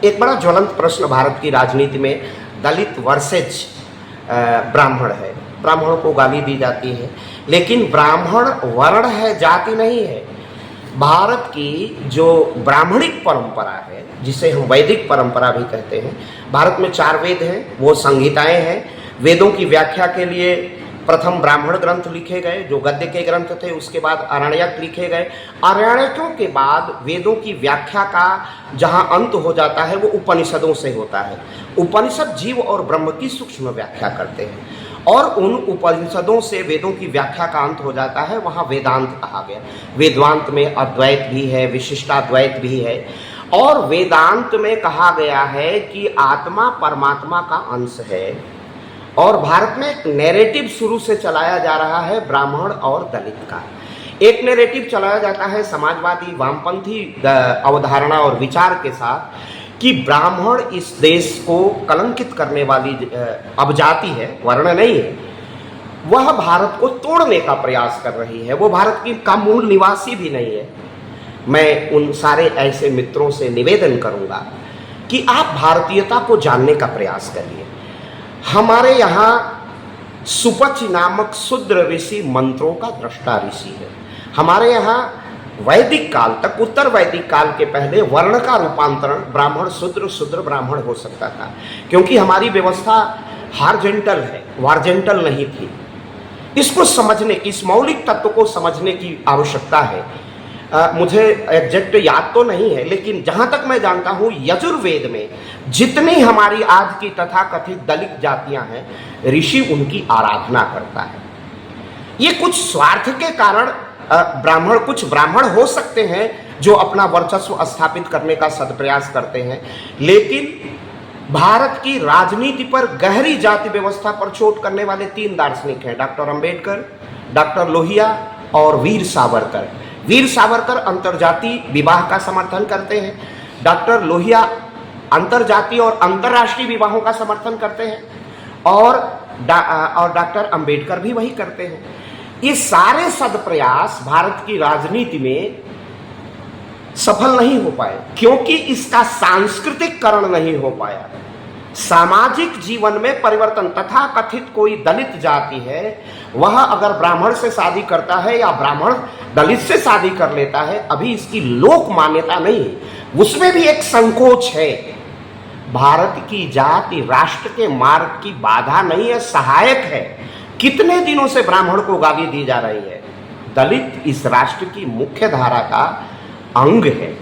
एक बड़ा ज्वलंत प्रश्न भारत की राजनीति में दलित वर्सेज ब्राह्मण है। ब्राह्मणों को गाली दी जाती है, लेकिन ब्राह्मण वर्ण है, जाति नहीं है। भारत की जो ब्राह्मणिक परंपरा है, जिसे हम वैदिक परंपरा भी कहते हैं, भारत में 4 वेद हैं, वो संहिताएं हैं। वेदों की व्याख्या के लिए प्रथम ब्राह्मण ग्रंथ लिखे गए जो गद्य के ग्रंथ थे, उसके बाद आरण्यक लिखे गए। आरण्यकों के बाद वेदों की व्याख्या का जहां अंत हो जाता है वो उपनिषदों से होता है। उपनिषद जीव और ब्रह्म की सूक्ष्म व्याख्या करते हैं और उन उपनिषदों से वेदों की व्याख्या का अंत हो जाता है, वहां वेदांत कहा गया। वेदांत में अद्वैत भी है, विशिष्टाद्वैत भी है और वेदांत में कहा गया है कि आत्मा परमात्मा का अंश है। और भारत में एक नैरेटिव शुरू से चलाया जा रहा है ब्राह्मण और दलित का। एक नैरेटिव चलाया जाता है समाजवादी वामपंथी अवधारणा और विचार के साथ कि ब्राह्मण इस देश को कलंकित करने वाली अब जाति है, वर्ण नहीं है। वह भारत को तोड़ने का प्रयास कर रही है, वो भारत की का मूल निवासी भी नहीं है। मैं उन सारे ऐसे मित्रों से निवेदन करूंगा कि आप भारतीयता को जानने का प्रयास करिए। हमारे यहाँ सुपच नामक शूद्र ऋषि मंत्रों का दृष्टा ऋषि है। हमारे यहाँ वैदिक काल तक, उत्तर वैदिक काल के पहले वर्ण का रूपांतरण ब्राह्मण शूद्र, शूद्र ब्राह्मण हो सकता था, क्योंकि हमारी व्यवस्था हार्जेंटल है, वार्जेंटल नहीं थी। इसको समझने की, इस मौलिक तत्व को समझने की आवश्यकता है। मुझे एग्जैक्ट याद तो नहीं है, लेकिन जहां तक मैं जानता हूं यजुर्वेद में जितनी हमारी आज की तथाकथित दलित जातियां हैं, ऋषि उनकी आराधना करता है। ये कुछ स्वार्थ के कारण कुछ ब्राह्मण हो सकते हैं जो अपना वर्चस्व स्थापित करने का सदप्रयास करते हैं, लेकिन भारत की राजनीति पर गहरी जाति व्यवस्था पर चोट करने वाले 3 दार्शनिक हैं, डॉक्टर अंबेडकर, डॉक्टर लोहिया और वीर सावरकर। वीर सावरकर अंतरजातीय विवाह का समर्थन करते हैं, डॉक्टर लोहिया अंतरजातीय और अंतर्राष्ट्रीय विवाहों का समर्थन करते हैं और डॉक्टर अंबेडकर भी वही करते हैं। ये सारे सदप्रयास भारत की राजनीति में सफल नहीं हो पाए क्योंकि इसका सांस्कृतिककरण नहीं हो पाया। सामाजिक जीवन में परिवर्तन, तथा कथित कोई दलित जाति है, वह अगर ब्राह्मण से शादी करता है या ब्राह्मण दलित से शादी कर लेता है, अभी इसकी लोक मान्यता नहीं है, उसमें भी एक संकोच है। भारत की जाति राष्ट्र के मार्ग की बाधा नहीं है, सहायक है। कितने दिनों से ब्राह्मण को गाली दी जा रही है। दलित इस राष्ट्र की मुख्य धारा का अंग है।